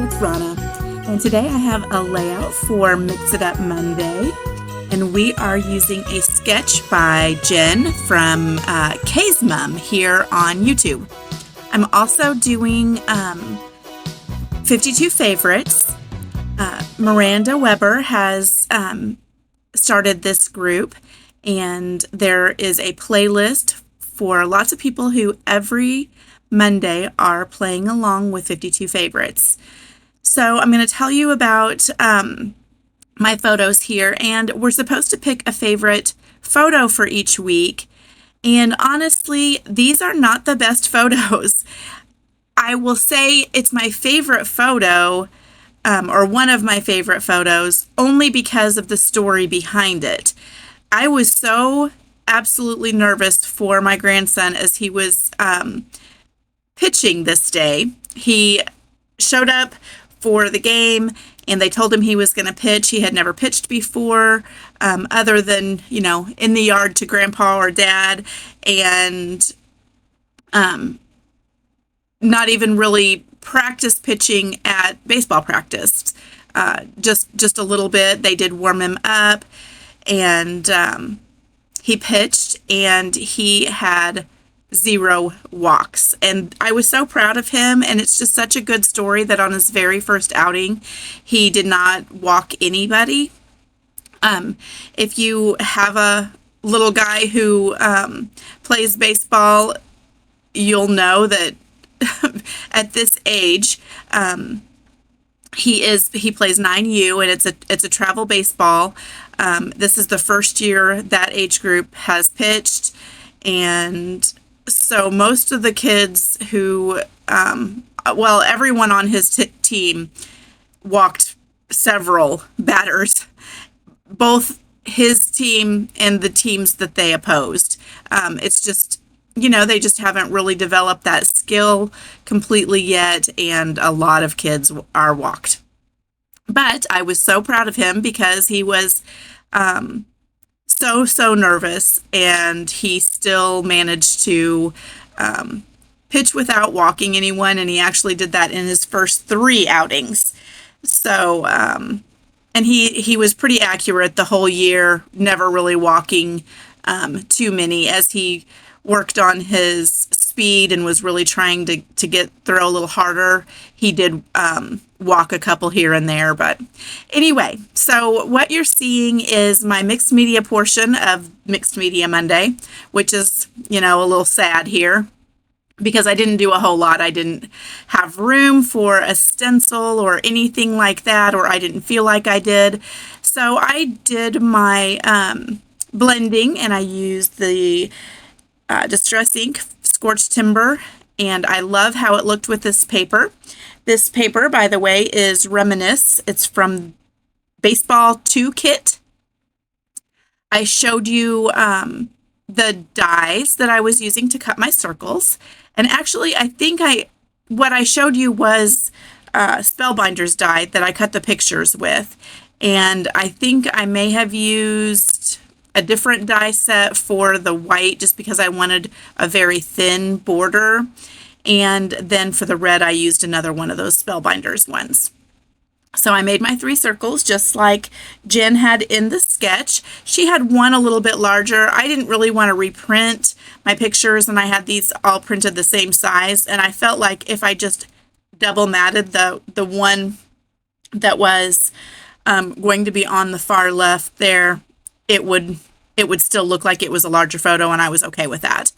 it's Rana, and today I have a layout for Mix It Up Monday, and we are using a sketch by Jen from Kay's Mom here on YouTube. I'm also doing 52 favorites. Miranda Weber has started this group, and there is a playlist for lots of people who every Monday are playing along with 52 favorites. So I'm going to tell you about my photos here, and we're supposed to pick a favorite photo for each week. And honestly, these are not the best photos. I will say it's my favorite photo, or one of my favorite photos, only because of the story behind it. I was so absolutely nervous for my grandson as he was pitching this day. He showed up for the game and they told him he was going to pitch. He had never pitched before, other than, in the yard to grandpa or dad, and not even really practice pitching at baseball practice. Just a little bit. They did warm him up, and he pitched, and he had 0 walks. And I was so proud of him, and it's just such a good story that on his very first outing, he did not walk anybody. If you have a little guy who plays baseball, you'll know that at this age, he plays 9U, and it's a travel baseball. This is the first year that age group has pitched, and so most of the kids who, everyone on his team walked several batters, both his team and the teams that they opposed. It's just, they just haven't really developed that skill completely yet, and a lot of kids are walked. But I was so proud of him because he was so nervous, and he still managed to pitch without walking anyone, and he actually did that in his first 3 outings. So, and he was pretty accurate the whole year, never really walking too many, as he worked on his speed and was really trying to throw a little harder. He did walk a couple here and there, but anyway, so what you're seeing is my mixed media portion of Mixed Media Monday, which is, a little sad here because I didn't do a whole lot. I didn't have room for a stencil or anything like that, or I didn't feel like I did. So I did my blending, and I used the Distress Ink Scorched Timber, and I love how it looked with this paper. This paper, by the way, is Reminisce. It's from Baseball 2 Kit. I showed you the dies that I was using to cut my circles, and actually I think what I showed you was Spellbinder's die that I cut the pictures with, and I think I may have used a different die set for the white just because I wanted a very thin border. And then for the red, I used another one of those Spellbinders ones. So I made my 3 circles just like Jen had in the sketch. She had one a little bit larger. I didn't really want to reprint my pictures, and I had these all printed the same size. And I felt like if I just double matted the one that was going to be on the far left there, it would still look like it was a larger photo, and I was okay with that.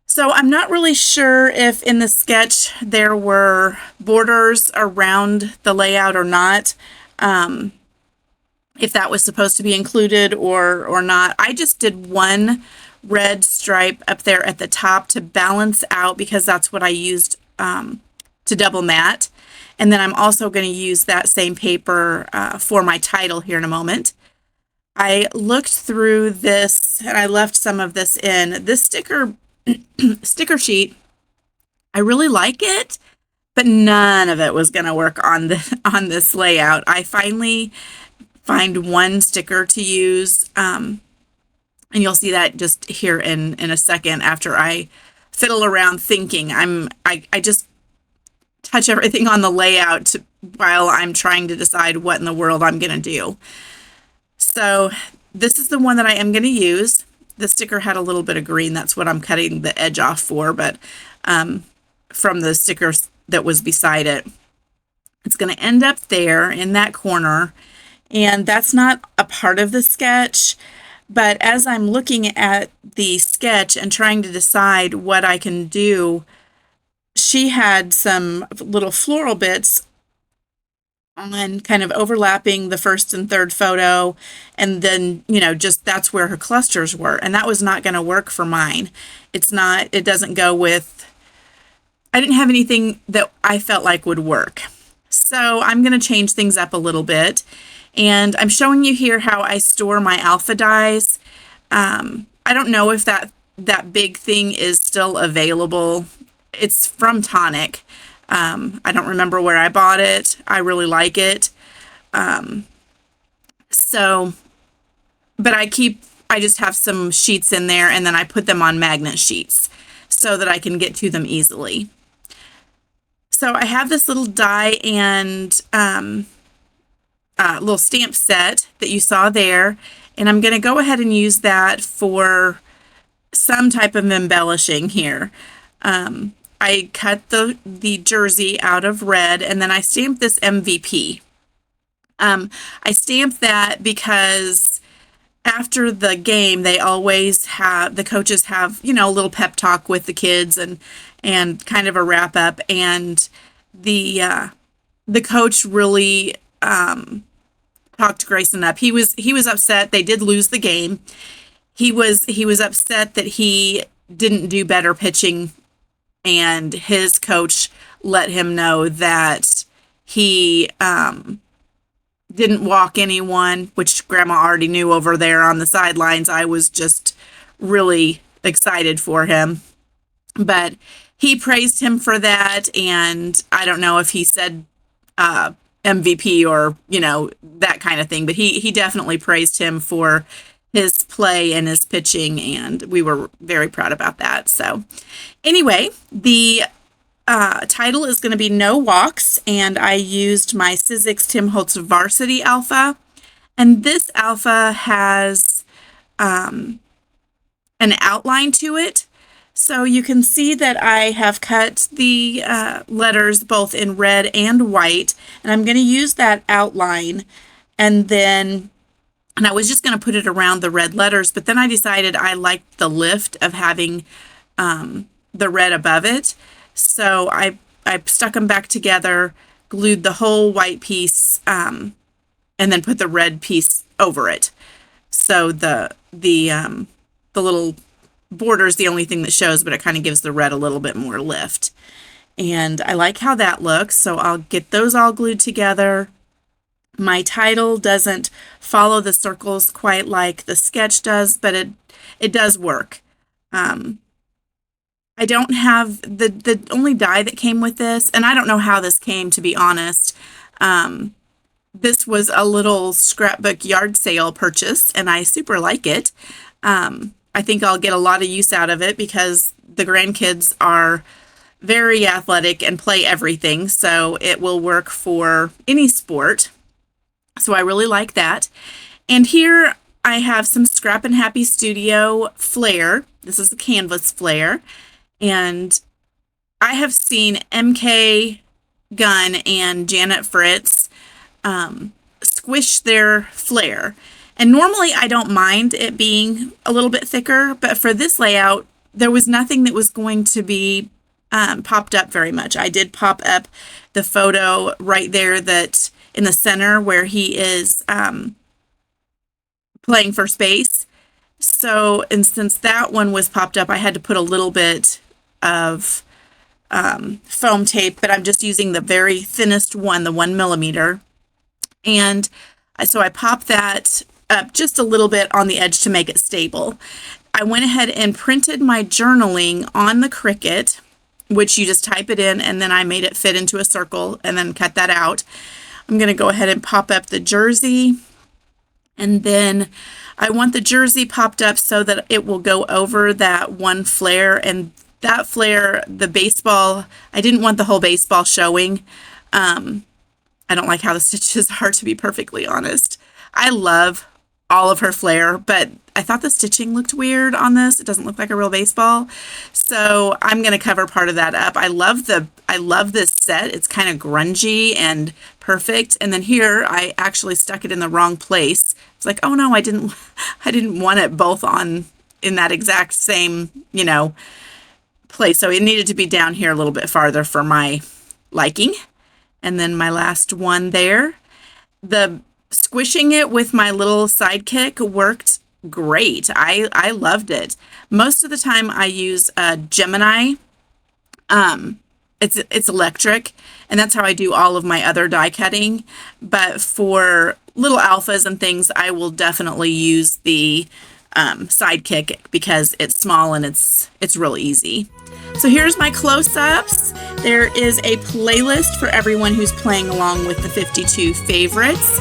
So I'm not really sure if in the sketch there were borders around the layout or not, if that was supposed to be included or not. I just did one red stripe up there at the top to balance out, because that's what I used to double mat. And then I'm also going to use that same paper for my title here in a moment. I looked through this, and I left some of this in. This sticker sheet, I really like it, but none of it was going to work on this layout. I finally find one sticker to use, and you'll see that just here in a second after I fiddle around thinking. I just touch everything on the layout while I'm trying to decide what in the world I'm going to do. So this is the one that I am going to use. The sticker had a little bit of green. That's what I'm cutting the edge off for, but from the sticker that was beside it. It's going to end up there in that corner, and that's not a part of the sketch. But as I'm looking at the sketch and trying to decide what I can do, she had some little floral bits on kind of overlapping the first and third photo, and then, you know, just that's where her clusters were, and that was not going to work for mine. It doesn't go with, I didn't have anything that I felt like would work. So I'm going to change things up a little bit, and I'm showing you here how I store my alpha dies. I don't know if that big thing is still available. It's from Tonic. I don't remember where I bought it. I really like it. But I just have some sheets in there, and then I put them on magnet sheets so that I can get to them easily. So I have this little die and little stamp set that you saw there, and I'm going to go ahead and use that for some type of embellishing here. I cut the jersey out of red, and then I stamped this MVP. I stamped that because after the game, they always have, the coaches have, you know, a little pep talk with the kids and kind of a wrap up. And the coach really talked Grayson up. He was upset. They did lose the game. He was upset that he didn't do better pitching, and his coach let him know that he didn't walk anyone, which Grandma already knew over there on the sidelines. I was just really excited for him. But he praised him for that, and I don't know if he said MVP or, you know, that kind of thing, but he definitely praised him for his play and his pitching, and we were very proud about that. So anyway, the title is going to be No Walks, and I used my Sizzix Tim Holtz Varsity Alpha, and this alpha has an outline to it. So you can see that I have cut the letters both in red and white, and I'm going to use that outline, and I was just going to put it around the red letters, but then I decided I liked the lift of having the red above it. So I stuck them back together, glued the whole white piece, and then put the red piece over it. So the little border is the only thing that shows, but it kind of gives the red a little bit more lift. And I like how that looks, so I'll get those all glued together. My title doesn't follow the circles quite like the sketch does, but it does work. I don't have the only die that came with this, and I don't know how this came, to be honest. This was a little scrapbook yard sale purchase, and I super like it. I think I'll get a lot of use out of it because the grandkids are very athletic and play everything, so it will work for any sport. So I really like that. And here I have some Scrap and Happy Studio flair. This is a canvas flair. And I have seen MK Gunn and Janet Fritz squish their flair. And normally I don't mind it being a little bit thicker, but for this layout, there was nothing that was going to be popped up very much. I did pop up the photo right there that in the center where he is playing for space. So, and since that one was popped up, I had to put a little bit of foam tape, but I'm just using the very thinnest one, the 1 millimeter. And so I popped that up just a little bit on the edge to make it stable. I went ahead and printed my journaling on the Cricut, which you just type it in, and then I made it fit into a circle and then cut that out. I'm going to go ahead and pop up the jersey, and then I want the jersey popped up so that it will go over that one flare, and that flare, the baseball, I didn't want the whole baseball showing. I don't like how the stitches are, to be perfectly honest. I love all of her flare, but I thought the stitching looked weird on this. It doesn't look like a real baseball. So I'm going to cover part of that up. I love this set. It's kind of grungy and perfect. And then here I actually stuck it in the wrong place. It's like, oh no, I didn't want it both in that exact same, place. So it needed to be down here a little bit farther for my liking. And then my last one there. The squishing it with my little sidekick worked great. I loved it. Most of the time I use a Gemini. It's electric, and that's how I do all of my other die cutting. But for little alphas and things, I will definitely use the sidekick because it's small and it's real easy. So here's my close-ups. There is a playlist for everyone who's playing along with the 52 favorites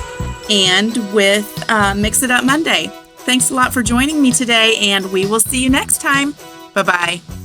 and with Mix It Up Monday. Thanks a lot for joining me today, and we will see you next time. Bye-bye.